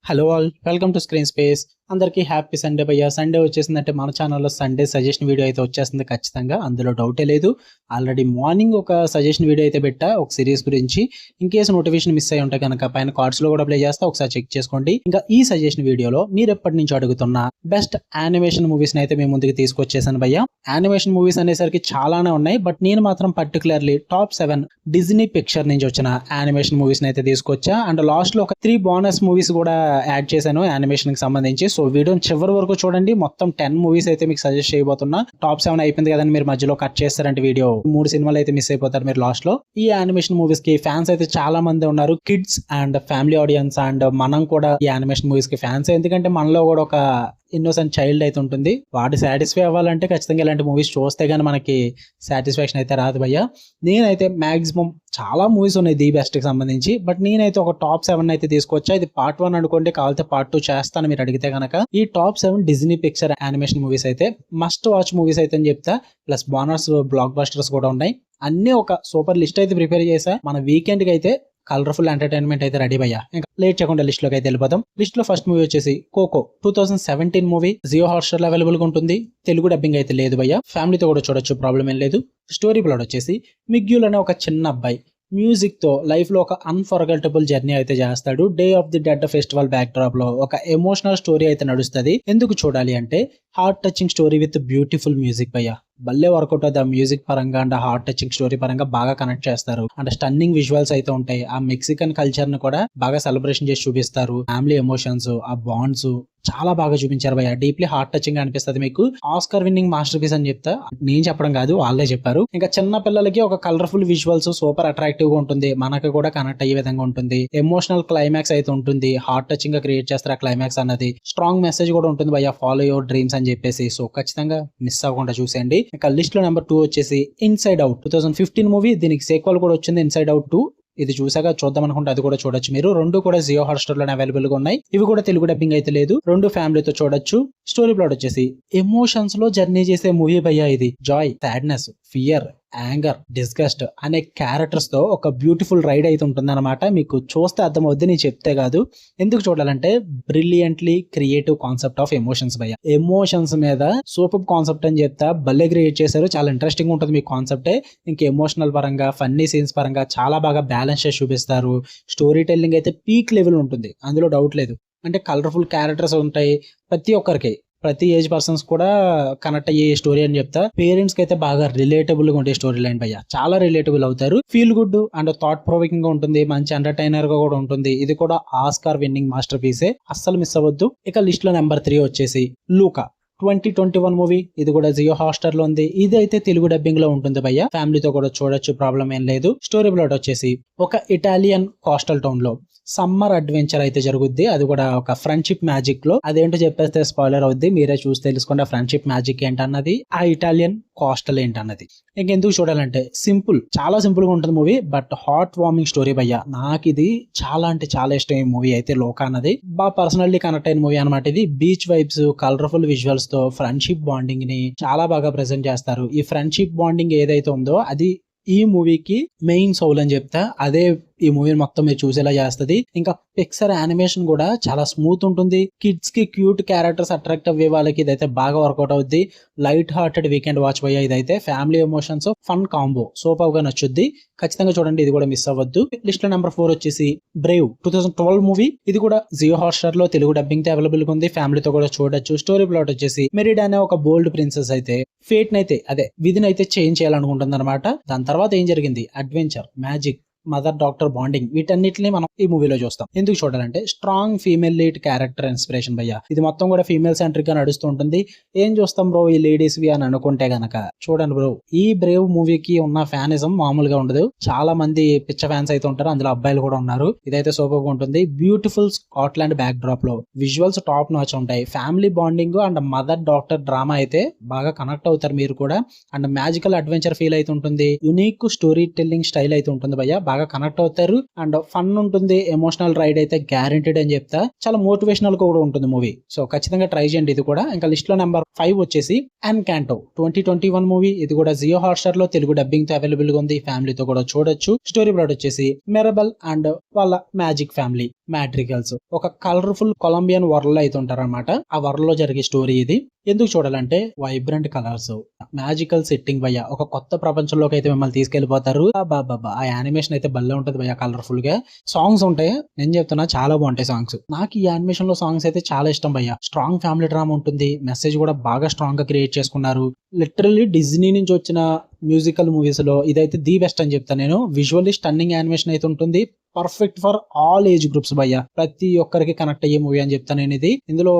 Hello all, welcome to screen space. అందరికీ happy Sunday భయ్య. Sunday వచ్చేసిందంటే మన ఛానల్లో సండే సజెషన్ వీడియో అయితే వచ్చేస్తుంది ఖచ్చితంగా, అందులో డౌటే లేదు. ఆల్రెడీ మార్నింగ్ ఒక సజెషన్ వీడియో అయితే పెట్టా ఒక సిరీస్ గురించి. ఇన్ కేసు నోటిఫికేషన్ మిస్ అయ్యి ఉంటే కనుక పైన కార్డ్స్ లో కూడా ప్లే చేస్తా, ఒకసారి చెక్ చేసుకోండి. ఇంకా ఈ సజెషన్ వీడియోలో మీరు ఎప్పటి నుంచి అడుగుతున్న బెస్ట్ యానిమేషన్ మూవీస్ అయితే మేము ముందుకు తీసుకొచ్చేసాను భయ్య. యానిమేషన్ మూవీస్ అనేసరికి చాలానే ఉన్నాయి, బట్ నేను మాత్రం పర్టికులర్లీ టాప్ 7 డిజ్నీ పిక్చర్ నుంచి వచ్చిన యానిమేషన్ మూవీస్ అయితే తీసుకొచ్చా. అండ్ లాస్ట్ లో ఒక 3 బోనస్ మూవీస్ కూడా యాడ్ చేశాను యానిమేషన్ కి సంబంధించి. సో వీడియోని చివరి వరకు చూడండి. మొత్తం 10 మూవీస్ అయితే మీకు సజెస్ట్ చేయబోతున్నా. టాప్ 7 అయిపోయింది కదండి, మీరు మధ్యలో కట్ చేస్తారంటే వీడియో 3 సినిమాలు అయితే మిస్ అయిపోతారు మీరు లాస్ట్ లో. ఈ యానిమేషన్ మూవీస్ కి ఫ్యాన్స్ అయితే చాలా మంది ఉన్నారు, kids and family audience. And మనం కూడా ఈ యానిమేషన్ మూవీస్ కి ఫ్యాన్స్, ఎందుకంటే మనలో కూడా ఒక ఇన్నోసెంట్ చైల్డ్ అయితే ఉంటుంది. వాడు సాటిస్ఫై అవ్వాలంటే ఖచ్చితంగా ఇలాంటి మూవీస్ చూస్తే గానీ మనకి సాటిస్ఫాక్షన్ అయితే రాదు భయ్య. నేనైతే మాక్సిమం చాలా మూవీస్ ఉన్నాయి ది బెస్ట్ కి సంబంధించి, బట్ నేనైతే ఒక టాప్ 7 అయితే తీసుకొచ్చా. ఇది పార్ట్ 1 అనుకోండి, కావాలంటే పార్ట్ 2 చేస్తాను మీరు అడిగితే కనుక. ఈ top 7 Disney picture animation movies అయితే మస్ట్ వాచ్ మూవీస్ అయితే అని చెప్తా. ప్లస్ బోనస్ బ్లాక్ బస్టర్స్ కూడా ఉన్నాయి. అన్ని ఒక సూపర్ లిస్ట్ అయితే ప్రిపేర్ చేసా. మన వీకెండ్ కి అయితే కలర్ఫుల్ ఎంటర్టైన్మెంట్ అయితే రెడీ భయ్యా. ఇంకా లేట్ చేయకుండా లిస్ట్ లోకి అయితే వెళ్ళిపోతాం. లిస్ట్ లో ఫస్ట్ మూవీ వచ్చేసి కోకో 2017 మూవీ. జియో హాట్స్టార్ లో అవైలబుల్ గా ఉంటుంది. తెలుగు డబ్బింగ్ అయితే లేదు భయ్యా, ఫ్యామిలీతో కూడా చూడొచ్చు, ప్రాబ్లం ఏం లేదు. స్టోరీ ప్లాట్ వచ్చేసి మిగ్యూల్ అనే ఒక చిన్న అబ్బాయి మ్యూజిక్ తో లైఫ్ లో ఒక అన్ఫర్గెటబుల్ జర్నీ అయితే చేస్తాడు. Day of the dead festival back drop లో ఒక ఎమోషనల్ స్టోరీ అయితే నడుస్తుంది. ఎందుకు చూడాలి అంటే heart touching story with beautiful music భయ్యా. భలే వర్కౌట్ అవుతుంది. ఆ మ్యూజిక్ పరంగా అండ్ హార్ట్ టచింగ్ స్టోరీ పరంగా బాగా కనెక్ట్ చేస్తారు. అండ్ స్టన్నింగ్ విజువల్స్ అయితే ఉంటాయి. ఆ మెక్సికన్ కల్చర్ ని కూడా బాగా సెలబ్రేషన్ చేసి చూపిస్తారు. ఫ్యామిలీ ఎమోషన్స్, ఆ బాండ్స్ చాలా బాగా చూపించారు భయ్య. డీప్లీ హార్ట్ టచింగ్ అనిపిస్తుంది మీకు. ఆస్కర్ విన్నింగ్ మాస్టర్ పీస్ అని చెప్తా, నేను చెప్పడం కాదు, వాళ్ళే చెప్పారు. ఇంకా చిన్న పిల్లలకి ఒక కలర్ఫుల్ విజువల్స్ సూపర్ అట్రాక్టివ్ గా ఉంటుంది. మనకు కూడా కనెక్ట్ అయ్యే విధంగా ఉంటుంది. ఎమోషనల్ క్లైమాక్స్ అయితే ఉంటుంది. హార్ట్ టచింగ్ గా క్రియేట్ చేస్తారు ఆ క్లైమాక్స్ అన్నది. స్ట్రాంగ్ మెసేజ్ కూడా ఉంటుంది భయ్య, ఫాలో యువర్ డ్రీమ్స్ అని చెప్పేసి. సో ఖచ్చితంగా మిస్ అవ్వకుండా చూసేయండి. ఇక లిస్ట్ లో నెంబర్ 2 వచ్చేసి ఇన్సైడ్ అవుట్ 2015 మూవీ. దీనికి సీక్వెల్ కూడా వచ్చింది, ఇన్సైడ్ అవుట్ 2. ఇది చూసాక చూద్దాం అనుకుంటే అది కూడా చూడొచ్చు మీరు. రెండు కూడా జియో హాట్స్టార్ లోనే అవైలబుల్ గా ఉన్నాయి. ఇవి కూడా తెలుగు డబ్బింగ్ అయితే లేదు. రెండు ఫ్యామిలీతో చూడొచ్చు. స్టోరీ ప్లాట్ వచ్చేసి ఎమోషన్స్ లో జర్నీ చేసే మూవీ భయ్యా ఇది. Joy, sadness, fear, anger, disgust అనే క్యారెక్టర్స్ తో ఒక బ్యూటిఫుల్ రైడ్ అయితే ఉంటుంది అనమాట. మీకు చూస్తే అర్థమవుద్ది, నేను చెప్తే కాదు. ఎందుకు చూడాలంటే brilliantly creative concept of emotions భయ్య. ఎమోషన్స్ మీద సూపర్ కాన్సెప్ట్ అని చెప్తా. భలే క్రియేట్ చేశారు. చాలా ఇంట్రెస్టింగ్ ఉంటుంది మీ కాన్సెప్టే. ఇంకా ఎమోషనల్ పరంగా, ఫన్నీ సీన్స్ పరంగా చాలా బాగా బ్యాలెన్స్ చేసి చూపిస్తారు. స్టోరీ టెల్లింగ్ అయితే పీక్ లెవెల్ ఉంటుంది, అందులో డౌట్ లేదు. అంటే కలర్ఫుల్ క్యారెక్టర్స్ ఉంటాయి. ప్రతి ఏజ్ పర్సన్స్ కూడా కనెక్ట్ అయ్యే స్టోరీ అని చెప్తా. పేరెంట్స్ కి అయితే బాగా రిలేటబుల్ గా ఉండే స్టోరీ లైన్ భయ్య. చాలా రిలేటబుల్ అవుతారు. Feel good and thought provoking గా ఉంటుంది. మంచి ఎంటర్టైనర్ గా కూడా ఉంటుంది. ఇది కూడా ఆస్కార్ విన్నింగ్ మాస్టర్ పీసే, అస్సలు మిస్ అవ్వద్దు. ఇక లిస్ట్ లో నెంబర్ 3 వచ్చేసి లూకా 2021 మూవీ. ఇది కూడా జియో హాట్స్టార్ లో ఉంది. ఇది అయితే తెలుగు డబ్బింగ్ లో ఉంటుంది భయ్య, ఫ్యామిలీతో కూడా చూడొచ్చు, ప్రాబ్లం ఏం లేదు. స్టోరీ ప్లాట్ వచ్చేసి ఒక ఇటాలియన్ కోస్టల్ టౌన్ లో సమ్మర్ అడ్వెంచర్ అయితే జరుగుద్ది. అది కూడా ఒక ఫ్రెండ్షిప్ మ్యాజిక్ లో. అదేంటో చెప్పేస్తే స్పాయిలర్ అవుద్ది, మీరే చూసి తెలుసుకోండి. ఆ ఫ్రెండ్షిప్ మ్యాజిక్ ఏంటన్నది, ఆ ఇటాలియన్ కోస్టల్ ఏంటన్నది. ఇంకెందుకు చూడాలంటే సింపుల్, చాలా సింపుల్ గా ఉంటుంది movie, but heart warming story భయ్య. నాకు ఇది చాలా అంటే చాలా ఇష్టం ఈ మూవీ అయితే. లోకా అన్నది బాగా పర్సనల్లీ కనెక్ట్ అయిన మూవీ అనమాట ఇది. బీచ్ వైబ్స్, కలర్ఫుల్ విజువల్స్ తో ఫ్రెండ్షిప్ బాండింగ్ ని చాలా బాగా ప్రెజెంట్ చేస్తారు. ఈ ఫ్రెండ్షిప్ బాండింగ్ ఏదైతే ఉందో అది ఈ మూవీకి మెయిన్ సోల్ అని చెప్తా. అదే ఈ మూవీ మొత్తం మీరు చూసేలా చేస్తుంది. ఇంకా పిక్సర్ యానిమేషన్ కూడా చాలా స్మూత్ ఉంటుంది. కిడ్స్ కి క్యూట్ క్యారెక్టర్స్ అట్రాక్ట్ అవ్వే వాళ్ళకి ఇదైతే బాగా వర్కౌట్ అవుద్ది. లైట్ హార్టెడ్ వీకెండ్ వాచ్ పోయా. ఇదైతే family emotions fun combo super గా నచ్చుద్ది. ఖచ్చితంగా చూడండి, ఇది కూడా మిస్ అవ్వద్దు. లిస్ట్ లో నెంబర్ 4 వచ్చేసి బ్రేవ్ 2012 మూవీ. ఇది కూడా జియో హాట్స్టార్ లో తెలుగు డబ్బింగ్ తో అవైలబుల్ గా ఉంది. ఫ్యామిలీతో కూడా చూడొచ్చు. స్టోరీ ప్లాట్ వచ్చేసి మెరిడా అనే ఒక బోల్డ్ ప్రిన్సెస్ అయితే ఫేట్ నైతే విధిని అయితే చేంజ్ చేయాలనుకుంటుంది అనమాట. దాని తర్వాత ఏం జరిగింది, adventure, magic, mother doctor bonding, వీటన్నిటిని మనం ఈ మూవీలో చూస్తాం. ఎందుకు చూడాలంటే strong female lead character inspiration భయ్య. ఇది మొత్తం కూడా ఫీమేల్ సెంట్రిక్ గా నడుస్తూ ఉంటుంది. ఏం చూస్తాం బ్రో ఈ లేడీస్ వి అని అనుకుంటే గనక చూడండి బ్రో, ఈ బ్రేవ్ మూవీకి ఉన్న ఫ్యానిజం మామూలుగా ఉండదు. చాలా మంది పిచ్చ ఫ్యాన్స్ అయితే ఉంటారు, అందులో అబ్బాయిలు కూడా ఉన్నారు. ఇదైతే సూపర్ గా ఉంటుంది. బ్యూటిఫుల్ స్కాట్లాండ్ బ్యాక్ డ్రాప్ లో విజువల్స్ టాప్ నాచ్ ఉంటాయి. Family bonding and mother doctor drama అయితే బాగా కనెక్ట్ అవుతారు మీరు కూడా. అండ్ మ్యాజికల్ అడ్వెంచర్ ఫీల్ అయితే ఉంటుంది. యునిక్ స్టోరీ టెల్లింగ్ స్టైల్ అయితే ఉంటుంది భయ్య, బాగా బాగా కనెక్ట్ అవుతారు. అండ్ ఫన్ ఉంటుంది, ఎమోషనల్ రైడ్ అయితే గ్యారెంటీడ్ అని చెప్తా. చాలా మోటివేషనల్ కూడా ఉంటుంది మూవీ. సో ఖచ్చితంగా ట్రై చేయండి ఇది కూడా. ఇంకా లిస్ట్ లో నెంబర్ 5 వచ్చేసి ఎన్కాంటో 2021 మూవీ. ఇది కూడా జియో హాట్‌స్టార్ లో తెలుగు డబ్బింగ్ తో అవైలబుల్ గా ఉంది. ఫ్యామిలీతో కూడా చూడొచ్చు. స్టోరీ ప్లాట్ వచ్చేసి మెరబల్ అండ్ వాళ్ళ మ్యాజిక్ ఫ్యామిలీ మ్యాట్రికల్స్ ఒక కలర్ఫుల్ కొలంబియన్ వరల్డ్ లో అయితే ఉంటారన్నమాట. ఆ వరల్డ్ లో జరిగే స్టోరీ ఇది. ఎందుకు చూడాలంటే వైబ్రెంట్ కలర్స్, మ్యాజికల్ సెట్టింగ్ భయ్య, ఒక కొత్త ప్రపంచంలోకి అయితే మిమ్మల్ని తీసుకెళ్లిపోతారు. బాబా ఆ యానిమేషన్ అయితే భలే ఉంటది భయ్య, కలర్ఫుల్ గా. సాంగ్స్ ఉంటాయి, నేను చెప్తున్నా చాలా బాగుంటాయి సాంగ్స్. నాకు ఈ యానిమేషన్ లో సాంగ్స్ అయితే చాలా ఇష్టం భయ్య. స్ట్రాంగ్ ఫ్యామిలీ డ్రామా ఉంటుంది, మెసేజ్ కూడా బాగా స్ట్రాంగ్ గా క్రియేట్ చేసుకున్నారు. లిటరల్లీ డిజ్నీ నుంచి వచ్చిన మ్యూజికల్ మూవీస్ లో ఇదైతే ది బెస్ట్ అని చెప్తాను నేను. విజువల్లీ స్టన్నింగ్ యానిమేషన్ అయితే ఉంటుంది. Perfect for all age groups భయ్య. ప్రతి ఒక్కరికి కనెక్ట్ అయ్యే మూవీ అని చెప్తాను నేను ఇది. ఇందులో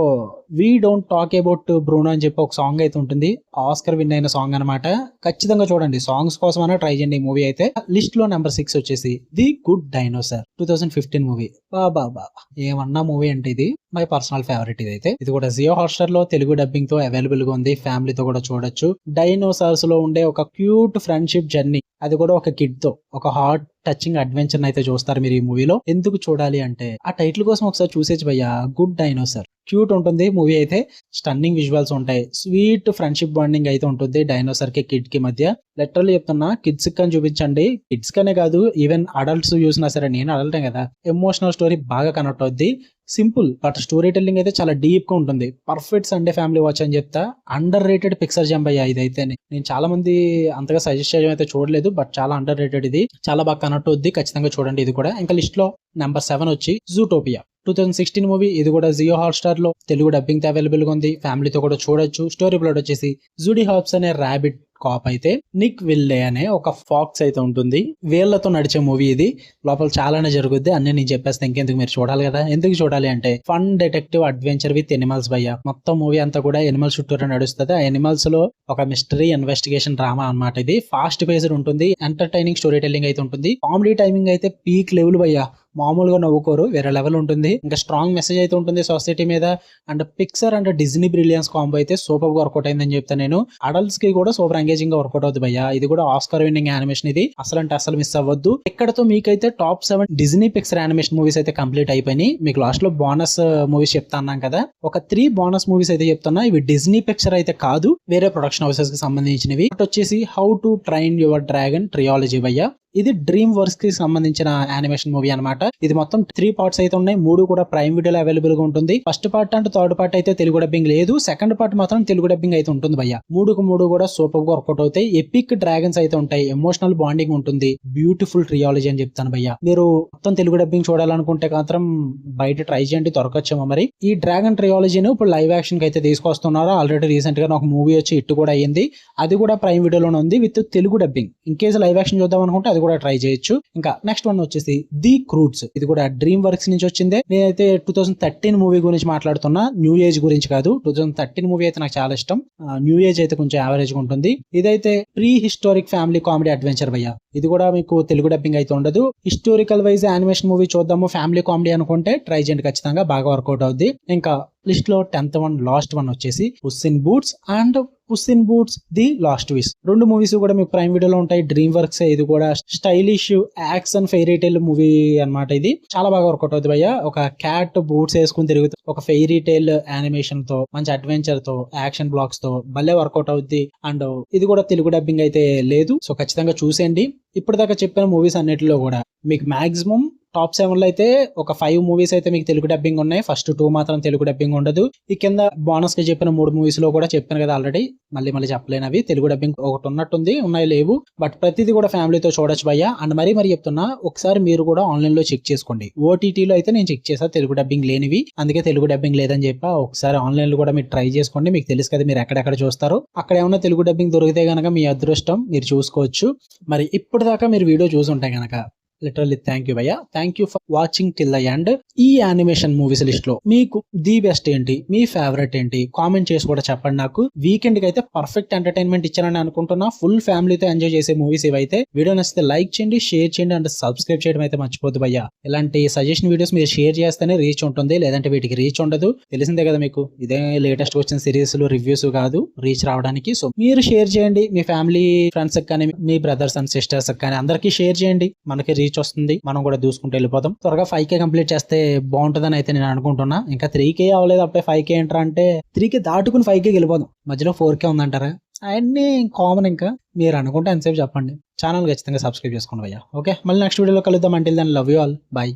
we don't talk about Bruno అని చెప్పి ఒక సాంగ్ అయితే ఉంటుంది. ఆస్కర్ విన్ అయిన సాంగ్ అనమాట. ఖచ్చితంగా చూడండి, సాంగ్స్ కోసం అయినా ట్రై చేయండి ఈ మూవీ అయితే. లిస్ట్ లో నెంబర్ 6 వచ్చేసి ది గుడ్ డైనోసార్ 2015 మూవీ. బాబా ఏమన్నా మూవీ అంటే ఇది మై పర్సనల్ ఫేవరెట్. ఇదైతే ఇది కూడా జియో హాట్‌స్టార్ లో తెలుగు డబ్బింగ్ తో అవైలబుల్ గా ఉంది. ఫ్యామిలీతో కూడా చూడొచ్చు. డైనోసార్స్ లో ఉండే ఒక క్యూట్ ఫ్రెండ్షిప్ జర్నీ, అది కూడా ఒక కిడ్ తో ఒక హార్ట్ టచింగ్ అడ్వెంచర్ అయితే చూస్తారు మీరు ఈ మూవీలో. ఎందుకు చూడాలి అంటే ఆ టైటిల్ కోసం ఒకసారి చూసేసి భయ్యా. గుడ్ డైనోసార్ క్యూట్ ఉంటుంది మూవీ అయితే. స్టన్నింగ్ విజువల్స్ ఉంటాయి, స్వీట్ ఫ్రెండ్షిప్ బాండింగ్ అయితే ఉంటుంది డైనోసార్ కి కిడ్ కి మధ్య. లిటరల్లీ చెప్తున్నా, కిడ్స్ కని చూపించండి. కిడ్స్ కనే కాదు, ఈవెన్ అడల్ట్స్ చూసినా సరే, నేను అడల్టే కదా, ఎమోషనల్ స్టోరీ బాగా కనెక్ట్ అవుద్ది. సింపుల్ బట్ స్టోరీ టెల్లింగ్ అయితే చాలా డీప్ గా ఉంటుంది. పర్ఫెక్ట్ సండే ఫ్యామిలీ వాచ్ అని చెప్తా. అండర్ రేటెడ్ పిక్చర్ జంప్ అయ్యా ఇదైతే. నేను చాలా మంది అంతగా సజెస్ట్ చేయడం అయితే చూడలేదు, బట్ చాలా అండర్ రేటెడ్ ఇది. చాలా బాగా కనెక్ట్ అవుద్ది. ఖచ్చితంగా చూడండి ఇది కూడా. ఇంకా లిస్ట్ లో నెంబర్ 7 వచ్చి జూటోపియా 2016 మూవీ. ఇది కూడా జియో హాట్‌స్టార్ లో తెలుగు డబ్బింగ్ తో అవైలబుల్ గా ఉంది. ఫ్యామిలీతో కూడా చూడొచ్చు. స్టోరీ ప్లాట్ వచ్చేసి జూడీ హాబ్స్ అనే ర్యాబిట్ కాప్ అయితే నిక్ విల్లే అనే ఒక ఫాక్స్ అయితే ఉంటుంది. వేళ్లతో నడిచే మూవీ ఇది. లోపల చాలానే జరుగుద్ది. అన్ని నేను చెప్పేస్తే ఇంకెందుకు, మీరు చూడాలి కదా. ఎందుకు చూడాలి అంటే fun detective adventure with animals భయ్య. మొత్తం మూవీ అంతా కూడా ఎనిమల్స్ చుట్టూరా నడుస్తుంది. ఆ ఎనిమల్స్ లో ఒక మిస్టరీ ఇన్వెస్టిగేషన్ డ్రామా అన్నమాట ఇది. ఫాస్ట్ పేస్డ్ ఉంటుంది, ఎంటర్టైనింగ్ స్టోరీ టెల్లింగ్ అయితే ఉంటుంది. కామెడీ టైమింగ్ అయితే పీక్ లెవెల్ భయ్య. మామూలుగా నవ్వుకోరు, వేరే లెవెల్ ఉంటుంది. ఇంకా స్ట్రాంగ్ మెసేజ్ అయితే ఉంటుంది సొసైటీ మీద. And Pixar and Disney brilliance combo అయితే సూపర్ గా వర్కౌట్ అయిందని చెప్తాను నేను. అడల్ట్స్ కి కూడా సూపర్ ఎంగేజింగ్ గా వర్కౌట్ అవుతుంది భయ్య. ఇది కూడా ఆస్కార్ విన్నింగ్ యానిమేషన్ ఇది. అసలు అంటే అసలు మిస్ అవ్వద్దు. ఇక్కడతో మీకైతే top 7 Disney Pixar animation movies అయితే కంప్లీట్ అయిపోయినాయి. మీకు లాస్ట్ లో బోనస్ మూవీస్ చెప్తా అన్నాం కదా, ఒక 3 బోనస్ మూవీస్ అయితే చెప్తున్నా. ఇవి డిజ్నీ పిక్చర్ అయితే కాదు, వేరే ప్రొడక్షన్ హౌసెస్ కి సంబంధించినవి. వచ్చేసి how to train your dragon trilogy భయ్య. ఇది డ్రీమ్ వర్క్స్ కి సంబంధించిన యానిమేషన్ మూవీ అనమాట. ఇది మొత్తం 3 పార్ట్స్ అయితే ఉన్నాయి. 3 కూడా ప్రైమ్ వీడియోలో అవైలబుల్ గా ఉంటుంది. First part and third part అయితే తెలుగు డబ్బింగ్ లేదు. సెకండ్ పార్ట్ మాత్రం తెలుగు డబ్బింగ్ అయితే ఉంటుంది భయ్య. 3 కూడా సూపర్ గా వర్కౌట్ అవుతాయి. ఎపిక్ డ్రాగన్స్ అయితే ఉంటాయి, ఎమోషనల్ బాండింగ్ ఉంటుంది, బ్యూటిఫుల్ ట్రియాలజీ అని చెప్తాను భయ్య. మీరు మొత్తం తెలుగు డబ్బింగ్ చూడాలనుకుంటే మాత్రం బయట ట్రై చేయండి, దొరకొచ్చేమో మరి. ఈ డ్రాగన్ ట్రియాలజీని ఇప్పుడు లైవ్ యాక్షన్ కి అయితే తీసుకొస్తున్నారు. ఆల్రెడీ రీసెంట్ గా ఒక మూవీ వచ్చి హిట్ కూడా అయ్యింది. అది కూడా ప్రైమ్ వీడియోలోనే ఉంది with Telugu dubbing. In case live action చూద్దాం అనుకుంటే అది కూడా ట్రై చేయొచ్చు. ఇంకా నెక్స్ట్ వన్ వచ్చేసి ది క్రూట్స్. ఇది కూడా డ్రీమ్ వర్క్స్ నుంచి వచ్చిందే. నేనైతే 2013 మూవీ గురించి మాట్లాడుతున్నా, న్యూ ఏజ్ గురించి కాదు. 2013 మూవీ అయితే నాకు చాలా ఇష్టం. న్యూ ఏజ్ అయితే కొంచెం యావరేజ్ గా ఉంటుంది. ఇదైతే pre historic family comedy adventure భయ్య. ఇది కూడా మీకు తెలుగు డబ్బింగ్ అయితే ఉండదు. హిస్టారికల్ వైజ్ యానిమేషన్ మూవీ చూద్దాము, ఫ్యామిలీ కామెడీ అనుకుంటే ట్రై చేయండి, ఖచ్చితంగా బాగా వర్కౌట్ అవుద్ది. ఇంకా లిస్ట్ లో 10th వన్ లాస్ట్ వన్ వచ్చేసి Puss in Boots and Puss in Boots the last wish. 2 movies కూడా మీకు ప్రైమ్ వీడియోలో ఉంటాయి. DreamWorks. ఇది కూడా stylish action fairy tale movie అన్నమాట. ఇది చాలా బాగా వర్కౌట్ అవుతుంది భయ్య. ఒక క్యాట్ బూట్స్ వేసుకుని తిరుగుతుంది, ఒక ఫెయిరీ టైల్ యానిమేషన్ తో, మంచి అడ్వెంచర్ తో, యాక్షన్ బ్లాక్స్ తో భలే వర్కౌట్ అవుద్ది. అండ్ ఇది కూడా తెలుగు డబ్బింగ్ అయితే లేదు. సో ఖచ్చితంగా చూసేయండి. ఇప్పటిదాకా చెప్పిన మూవీస్ అన్నిటిలో కూడా మీకు మాక్సిమం టాప్ 7 లో అయితే ఒక 5 మూవీస్ అయితే మీకు తెలుగు డబ్బింగ్ ఉన్నాయి. ఫస్ట్ 2 మాత్రం తెలుగు డబ్బింగ్ ఉండదు. ఈ కింద బోనస్ గా చెప్పిన 3 మూవీస్ లో కూడా చెప్పాను కదా ఆల్రెడీ, మళ్ళీ చెప్పలేనవి. తెలుగు డబ్బింగ్ ఒకటి ఉన్నట్టుంది, ఉన్నాయి లేవు, బట్ ప్రతిదీ కూడా ఫ్యామిలీతో చూడొచ్చు భయ్య. అండ్ మరీ చెప్తున్నా, ఒకసారి మీరు కూడా ఆన్లైన్ లో చెక్ చేసుకోండి. ఓటీటీలో అయితే నేను చెక్ చేసా తెలుగు డబ్బింగ్ లేనివి, అందుకే తెలుగు డబ్బింగ్ లేదని చెప్పా. ఒకసారి ఆన్లైన్ లో కూడా మీరు ట్రై చేసుకోండి. మీకు తెలుసు కదా మీరు ఎక్కడెక్కడ చూస్తారు. అక్కడ ఏమన్నా తెలుగు డబ్బింగ్ దొరికితే గనక మీ అదృష్టం, మీరు చూసుకోవచ్చు. మరి ఇప్పటిదాకా మీరు వీడియో చూసుంటే గనక లిటరల్లీ థ్యాంక్ యూ భయ్య. Thank you for watching till the end. ఈ యానిమేషన్ మూవీస్ లిస్ట్ లో మీకు ది బెస్ట్ ఏంటి, మీ ఫేవరెట్ ఏంటి, కామెంట్ చేసి కూడా చెప్పండి నాకు. వీకెండ్ కి అయితే పర్ఫెక్ట్ ఎంటర్టైన్మెంట్ ఇచ్చానని అనుకుంటున్నా. ఫుల్ ఫ్యామిలీతో ఎంజాయ్ చేసే మూవీస్ ఇవైతే. వీడియో నచ్చితే లైక్ చేయండి, షేర్ చేయండి అండ్ సబ్స్క్రైబ్ చేయడం అయితే మర్చిపోద్దు భయ్య. ఇలాంటి సజెషన్ వీడియోస్ మీరు షేర్ చేస్తేనే రీచ్ ఉంటుంది, లేదంటే వీటికి రీచ్ ఉండదు. తెలిసిందే కదా మీకు, ఇదే లేటెస్ట్ వచ్చిన సిరీస్ రివ్యూస్ కాదు రీచ్ రావడానికి. సో మీరు షేర్ చేయండి, మీ ఫ్యామిలీ ఫ్రెండ్స్ కానీ, మీ బ్రదర్స్ అండ్ సిస్టర్స్ కానీ అందరికీ షేర్ చేయండి. మనకి రీచ్ వస్తుంది, మనం కూడా దూసుకుంటూ వెళ్ళిపోతాం. త్వరగా 5K కంప్లీట్ చేస్తే బాగుంటుందని అయితే నేను అనుకుంటున్నా. ఇంకా 3K అవ్వలేదు అప్పుడే 5K ఏంట్రా అంటే 3K దాటుకుని 5Kకి వెళ్ళిపోదాం. మధ్యలో 4K ఉందంటారా, అవన్నీ కామన్. ఇంకా మీరు అనుకుంటే ఎంతసేపు చెప్పండి. ఛానల్ ఖచ్చితంగా సబ్స్క్రైబ్ చేసుకోండి భయ్యా. ఓకే, మళ్ళీ నెక్స్ట్ వీడియోలో కలుద్దాం. Until then love you all, by.